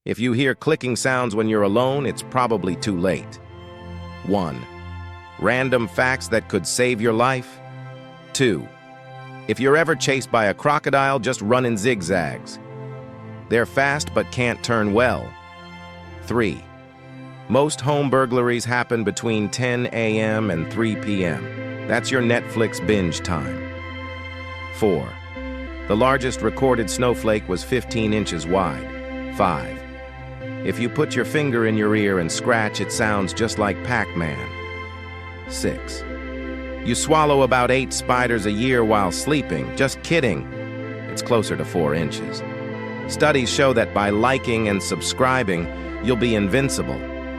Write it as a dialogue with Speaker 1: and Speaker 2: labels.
Speaker 1: If you hear clicking sounds when you're alone, it's probably too late. 1. Random facts that could save your life. 2. If you're ever chased by a crocodile, just run in zigzags. They're fast but can't turn well. 3. Most home burglaries happen between 10 a.m. and 3 p.m. That's your Netflix binge time. 4. The largest recorded snowflake was 15 inches wide. 5. If you put your finger in your ear and scratch, it sounds just like Pac-Man. 6. You swallow about 8 spiders a year while sleeping. Just kidding. It's closer to 4 inches. Studies show that by liking and subscribing, you'll be invincible.